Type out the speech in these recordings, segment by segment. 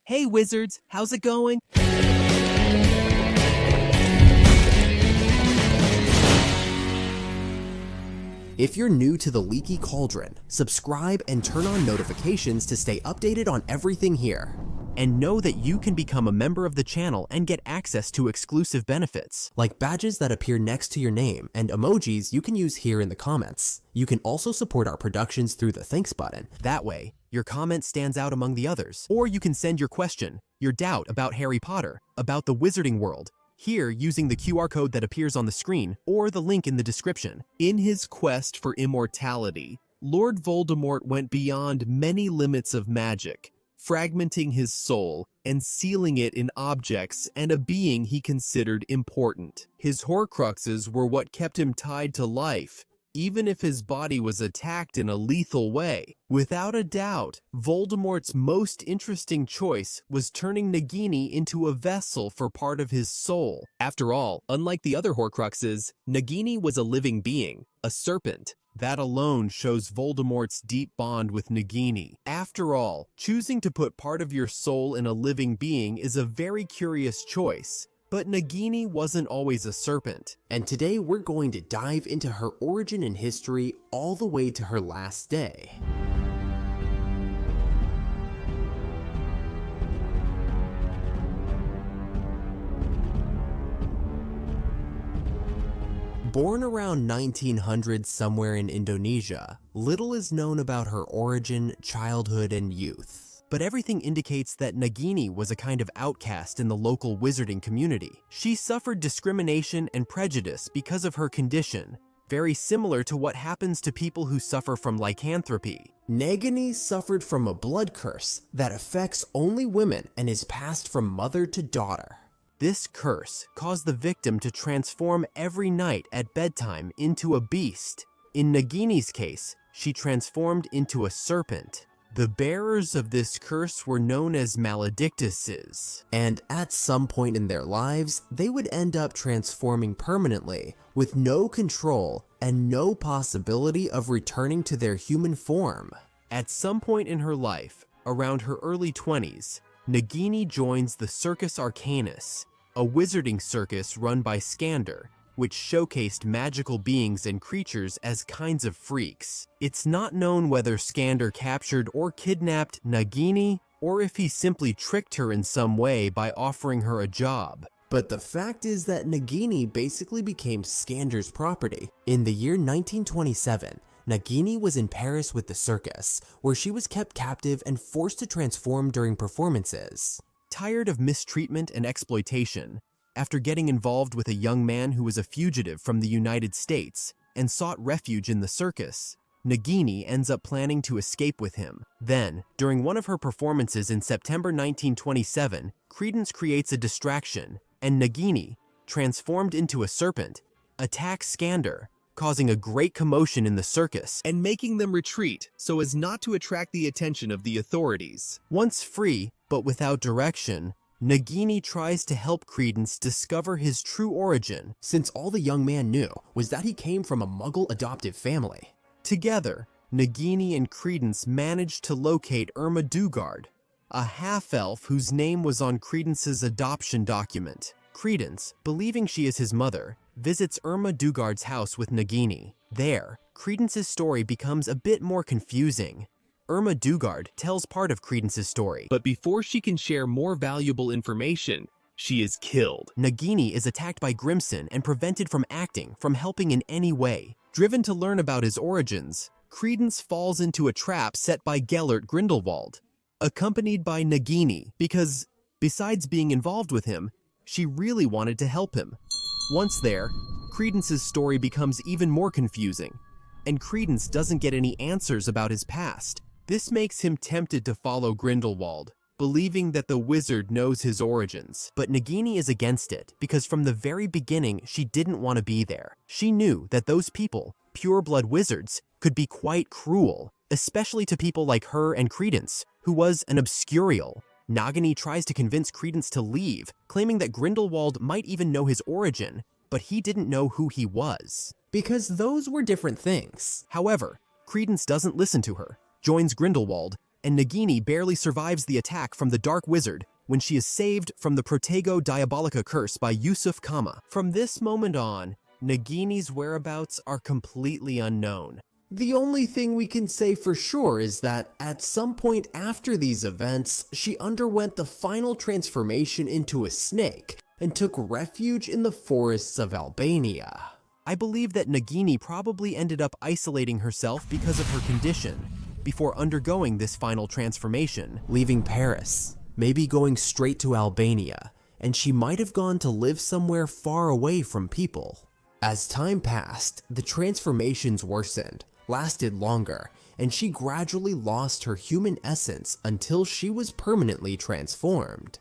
Hey wizards, how's it going? If you're new to the Leaky Cauldron, subscribe and turn on notifications to stay updated on everything here. And know that you can become a member of the channel and get access to exclusive benefits. Like badges that appear next to your name and emojis you can use here in the comments. You can also support our productions through the thanks button. That way, your comment stands out among the others. Or you can send your question, your doubt about Harry Potter, about the wizarding world, here using the QR code that appears on the screen or the link in the description. In his quest for immortality, Lord Voldemort went beyond many limits of magic, fragmenting his soul and sealing it in objects and a being he considered important. His Horcruxes were what kept him tied to life, even if his body was attacked in a lethal way. Without a doubt, Voldemort's most interesting choice was turning Nagini into a vessel for part of his soul. After all, unlike the other Horcruxes, Nagini was a living being, a serpent. That alone shows Voldemort's deep bond with Nagini. After all, choosing to put part of your soul in a living being is a very curious choice. But Nagini wasn't always a serpent. And today we're going to dive into her origin and history all the way to her last day. Born around 1900 somewhere in Indonesia, little is known about her origin, childhood, and youth. But everything indicates that Nagini was a kind of outcast in the local wizarding community. She suffered discrimination and prejudice because of her condition, very similar to what happens to people who suffer from lycanthropy. Nagini suffered from a blood curse that affects only women and is passed from mother to daughter. This curse caused the victim to transform every night at bedtime into a beast. In Nagini's case, she transformed into a serpent. The bearers of this curse were known as maledictuses. And at some point in their lives, they would end up transforming permanently, with no control and no possibility of returning to their human form. At some point in her life, around her early 20s, Nagini joins the Circus Arcanus, a wizarding circus run by Skander, which showcased magical beings and creatures as kinds of freaks. It's not known whether Skander captured or kidnapped Nagini, or if he simply tricked her in some way by offering her a job. But the fact is that Nagini basically became Skander's property. In the year 1927, Nagini was in Paris with the circus, where she was kept captive and forced to transform during performances. Tired of mistreatment and exploitation, after getting involved with a young man who was a fugitive from the United States and sought refuge in the circus, Nagini ends up planning to escape with him. Then, during one of her performances in September 1927, Credence creates a distraction, and Nagini, transformed into a serpent, attacks Skander, causing a great commotion in the circus and making them retreat so as not to attract the attention of the authorities. Once free, but without direction, Nagini tries to help Credence discover his true origin, since all the young man knew was that he came from a Muggle adoptive family. Together, Nagini and Credence managed to locate Irma Dugard, a half-elf whose name was on Credence's adoption document. Credence, believing she is his mother, visits Irma Dugard's house with Nagini. There, Credence's story becomes a bit more confusing. Irma Dugard tells part of Credence's story, but before she can share more valuable information, she is killed. Nagini is attacked by Grimson and prevented from helping in any way. Driven to learn about his origins, Credence falls into a trap set by Gellert Grindelwald, accompanied by Nagini, because, besides being involved with him, she really wanted to help him. Once there, Credence's story becomes even more confusing, and Credence doesn't get any answers about his past. This makes him tempted to follow Grindelwald, believing that the wizard knows his origins. But Nagini is against it, because from the very beginning she didn't want to be there. She knew that those people, pure-blood wizards, could be quite cruel, especially to people like her and Credence, who was an obscurial. Nagini tries to convince Credence to leave, claiming that Grindelwald might even know his origin, but he didn't know who he was. Because those were different things. However, Credence doesn't listen to her, joins Grindelwald, and Nagini barely survives the attack from the Dark Wizard when she is saved from the Protego Diabolica curse by Yusuf Kama. From this moment on, Nagini's whereabouts are completely unknown. The only thing we can say for sure is that at some point after these events, she underwent the final transformation into a snake and took refuge in the forests of Albania. I believe that Nagini probably ended up isolating herself because of her condition before undergoing this final transformation, leaving Paris, maybe going straight to Albania, and she might have gone to live somewhere far away from people. As time passed, the transformations worsened, lasted longer, and she gradually lost her human essence until she was permanently transformed.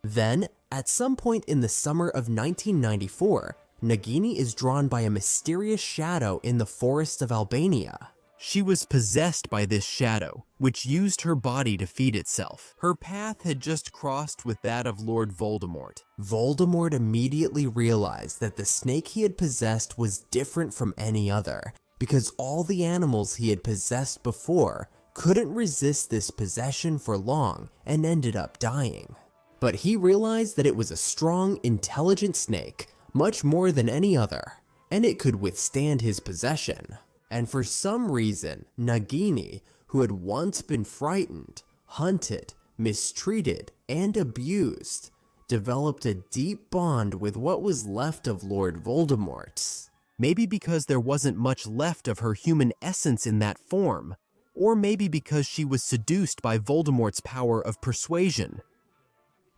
Then, at some point in the summer of 1994, Nagini is drawn by a mysterious shadow in the forest of Albania. She was possessed by this shadow, which used her body to feed itself. Her path had just crossed with that of Lord Voldemort. Voldemort immediately realized that the snake he had possessed was different from any other, because all the animals he had possessed before couldn't resist this possession for long and ended up dying. But he realized that it was a strong, intelligent snake, much more than any other, and it could withstand his possession. And for some reason, Nagini, who had once been frightened, hunted, mistreated, and abused, developed a deep bond with what was left of Lord Voldemort. Maybe because there wasn't much left of her human essence in that form, or maybe because she was seduced by Voldemort's power of persuasion.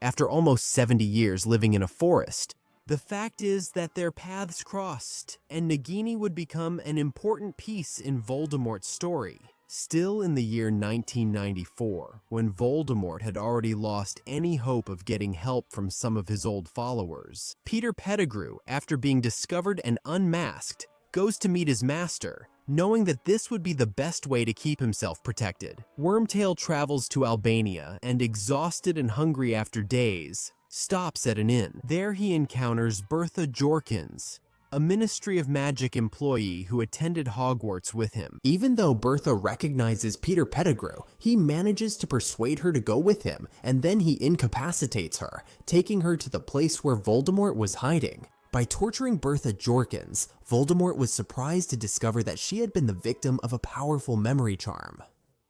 After almost 70 years living in a forest, the fact is that their paths crossed, and Nagini would become an important piece in Voldemort's story. Still in the year 1994, when Voldemort had already lost any hope of getting help from some of his old followers, Peter Pettigrew, after being discovered and unmasked, goes to meet his master, knowing that this would be the best way to keep himself protected. Wormtail travels to Albania and, exhausted and hungry after days, stops at an inn. There he encounters Bertha Jorkins, a Ministry of Magic employee who attended Hogwarts with him. Even though Bertha recognizes Peter Pettigrew, he manages to persuade her to go with him, and then he incapacitates her, taking her to the place where Voldemort was hiding. By torturing Bertha Jorkins, Voldemort was surprised to discover that she had been the victim of a powerful memory charm.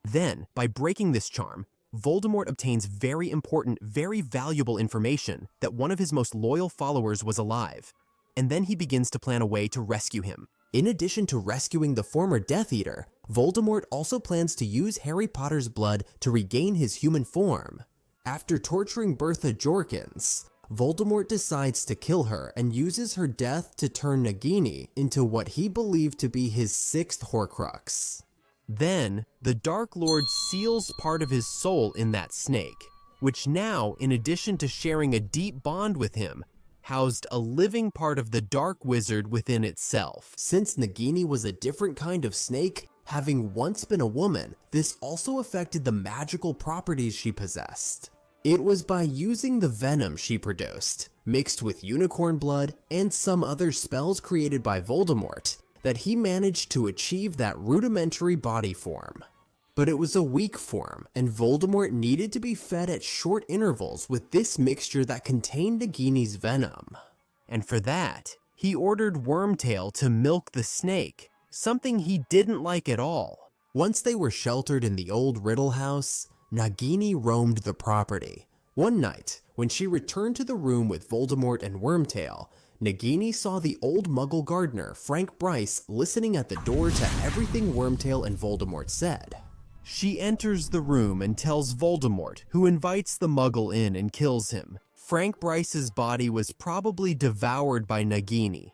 Then, by breaking this charm, Voldemort obtains very important, very valuable information that one of his most loyal followers was alive, and then he begins to plan a way to rescue him. In addition to rescuing the former Death Eater, Voldemort also plans to use Harry Potter's blood to regain his human form. After torturing Bertha Jorkins, Voldemort decides to kill her and uses her death to turn Nagini into what he believed to be his 6th Horcrux. Then, the Dark Lord seals part of his soul in that snake, which now, in addition to sharing a deep bond with him, housed a living part of the Dark Wizard within itself. Since Nagini was a different kind of snake, having once been a woman, this also affected the magical properties she possessed. It was by using the venom she produced, mixed with unicorn blood and some other spells created by Voldemort, that he managed to achieve that rudimentary body form. But it was a weak form, and Voldemort needed to be fed at short intervals with this mixture that contained Nagini's venom. And for that, he ordered Wormtail to milk the snake, something he didn't like at all. Once they were sheltered in the old Riddle house, Nagini roamed the property. One night, when she returned to the room with Voldemort and Wormtail, Nagini saw the old Muggle gardener, Frank Bryce, listening at the door to everything Wormtail and Voldemort said. She enters the room and tells Voldemort, who invites the Muggle in and kills him. Frank Bryce's body was probably devoured by Nagini.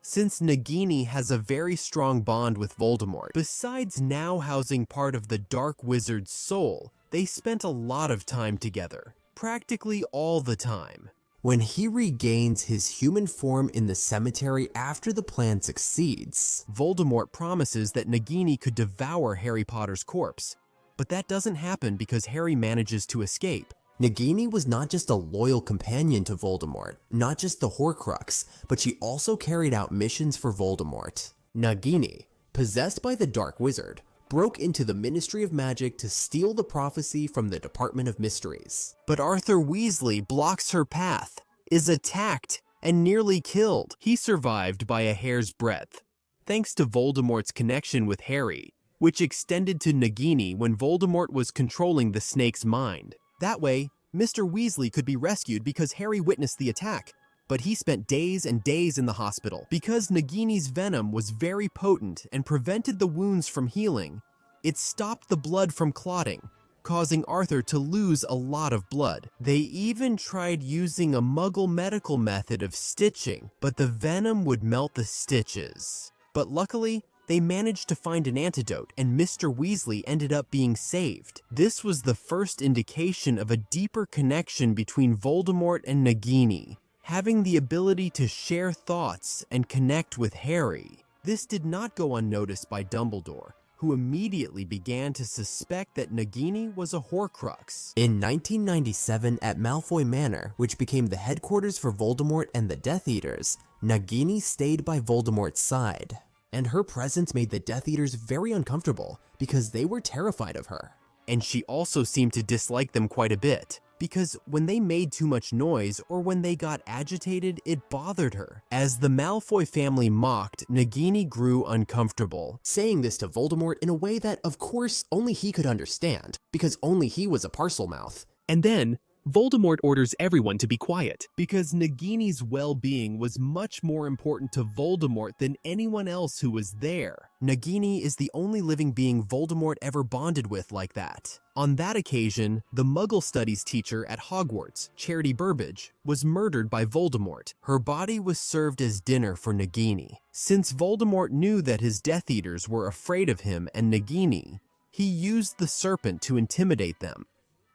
Since Nagini has a very strong bond with Voldemort, besides now housing part of the Dark Wizard's soul, they spent a lot of time together, practically all the time. When he regains his human form in the cemetery after the plan succeeds, Voldemort promises that Nagini could devour Harry Potter's corpse, but that doesn't happen because Harry manages to escape. Nagini was not just a loyal companion to Voldemort, not just the Horcrux, but she also carried out missions for Voldemort. Nagini, possessed by the Dark Wizard, broke into the Ministry of Magic to steal the prophecy from the Department of Mysteries. But Arthur Weasley blocks her path, is attacked, and nearly killed. He survived by a hair's breadth, thanks to Voldemort's connection with Harry, which extended to Nagini when Voldemort was controlling the snake's mind. That way, Mr. Weasley could be rescued because Harry witnessed the attack, but he spent days and days in the hospital. Because Nagini's venom was very potent and prevented the wounds from healing, it stopped the blood from clotting, causing Arthur to lose a lot of blood. They even tried using a Muggle medical method of stitching, but the venom would melt the stitches. But luckily, they managed to find an antidote, and Mr. Weasley ended up being saved. This was the first indication of a deeper connection between Voldemort and Nagini, having the ability to share thoughts and connect with Harry. This did not go unnoticed by Dumbledore, who immediately began to suspect that Nagini was a Horcrux. In 1997, at Malfoy Manor, which became the headquarters for Voldemort and the Death Eaters, Nagini stayed by Voldemort's side, and her presence made the Death Eaters very uncomfortable because they were terrified of her. And she also seemed to dislike them quite a bit, because when they made too much noise or when they got agitated, it bothered her. As the Malfoy family mocked, Nagini grew uncomfortable, saying this to Voldemort in a way that, of course, only he could understand, because only he was a Parselmouth. And then, Voldemort orders everyone to be quiet. because Nagini's well-being was much more important to Voldemort than anyone else who was there. Nagini is the only living being Voldemort ever bonded with like that. On that occasion, the Muggle Studies teacher at Hogwarts, Charity Burbage, was murdered by Voldemort. Her body was served as dinner for Nagini. Since Voldemort knew that his Death Eaters were afraid of him and Nagini, he used the serpent to intimidate them.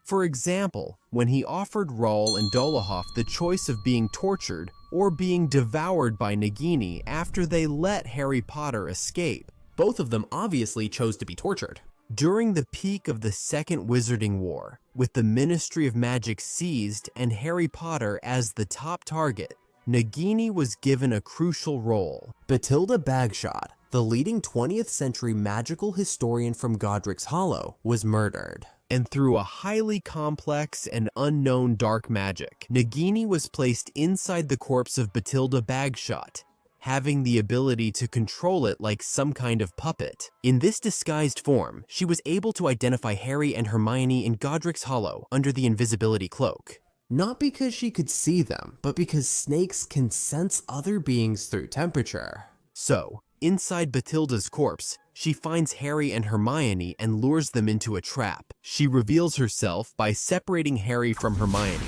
For example, when he offered Raul and Dolohov the choice of being tortured or being devoured by Nagini after they let Harry Potter escape. Both of them obviously chose to be tortured. During the peak of the Second Wizarding War, with the Ministry of Magic seized and Harry Potter as the top target, Nagini was given a crucial role. Bathilda Bagshot, the leading 20th century magical historian from Godric's Hollow, was murdered. And through a highly complex and unknown dark magic, Nagini was placed inside the corpse of Bathilda Bagshot, having the ability to control it like some kind of puppet. In this disguised form, she was able to identify Harry and Hermione in Godric's Hollow under the invisibility cloak. Not because she could see them, but because snakes can sense other beings through temperature. So, inside Bathilda's corpse, she finds Harry and Hermione and lures them into a trap. She reveals herself by separating Harry from Hermione,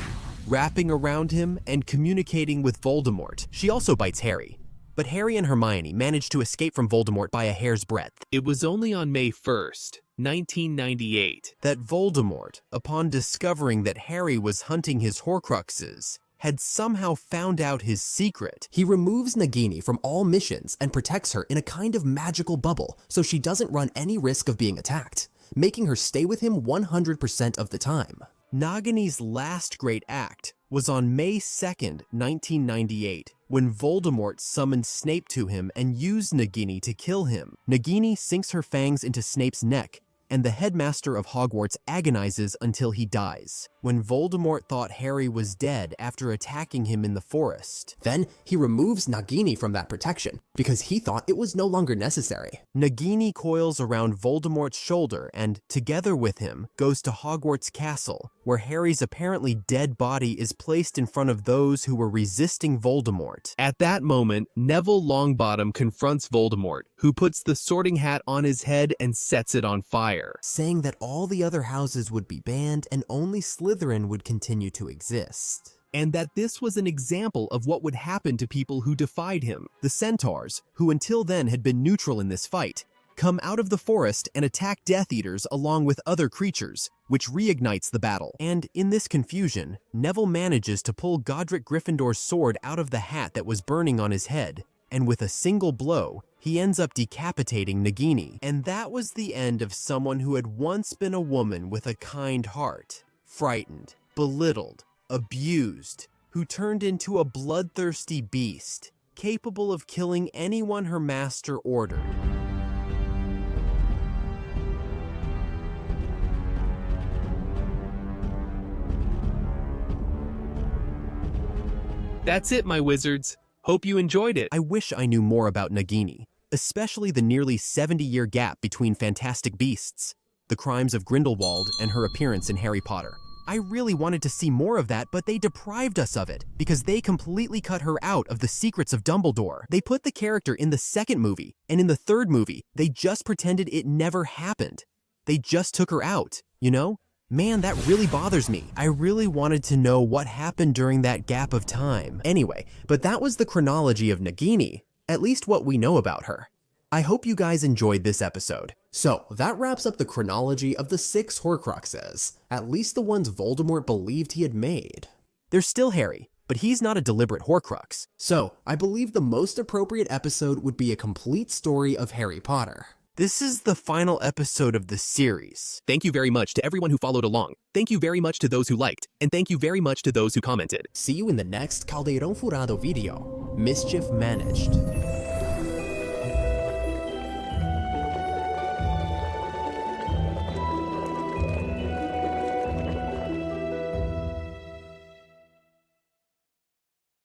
wrapping around him and communicating with Voldemort. She also bites Harry, but Harry and Hermione manage to escape from Voldemort by a hair's breadth. It was only on May 1st, 1998, that Voldemort, upon discovering that Harry was hunting his Horcruxes, had somehow found out his secret. He removes Nagini from all missions and protects her in a kind of magical bubble so she doesn't run any risk of being attacked, making her stay with him 100% of the time. Nagini's last great act was on May 2nd, 1998, when Voldemort summoned Snape to him and used Nagini to kill him. Nagini sinks her fangs into Snape's neck, and the headmaster of Hogwarts agonizes until he dies, when Voldemort thought Harry was dead after attacking him in the forest. Then he removes Nagini from that protection because he thought it was no longer necessary. Nagini coils around Voldemort's shoulder and, together with him, goes to Hogwarts Castle, where Harry's apparently dead body is placed in front of those who were resisting Voldemort. At that moment, Neville Longbottom confronts Voldemort, who puts the Sorting Hat on his head and sets it on fire, saying that all the other houses would be banned and only Slytherin would continue to exist. And that this was an example of what would happen to people who defied him. The Centaurs, who until then had been neutral in this fight, come out of the forest and attack Death Eaters along with other creatures, which reignites the battle. And in this confusion, Neville manages to pull Godric Gryffindor's sword out of the hat that was burning on his head, and with a single blow, he ends up decapitating Nagini. And that was the end of someone who had once been a woman with a kind heart, frightened, belittled, abused, who turned into a bloodthirsty beast, capable of killing anyone her master ordered. That's it, my wizards. Hope you enjoyed it. I wish I knew more about Nagini, especially the nearly 70-year gap between Fantastic Beasts, the crimes of Grindelwald, and her appearance in Harry Potter. I really wanted to see more of that, but they deprived us of it because they completely cut her out of the secrets of Dumbledore. They put the character in the second movie, and in the third movie, they just pretended it never happened. They just took her out, you know? Man, that really bothers me. I really wanted to know what happened during that gap of time. Anyway, but that was the chronology of Nagini, at least what we know about her. I hope you guys enjoyed this episode. So, that wraps up the chronology of the 6 Horcruxes, at least the ones Voldemort believed he had made. There's still Harry, but he's not a deliberate Horcrux. So, I believe the most appropriate episode would be a complete story of Harry Potter. This is the final episode of the series. Thank you very much to everyone who followed along. Thank you very much to those who liked, and thank you very much to those who commented. See you in the next Caldeiraofurado video. Mischief managed.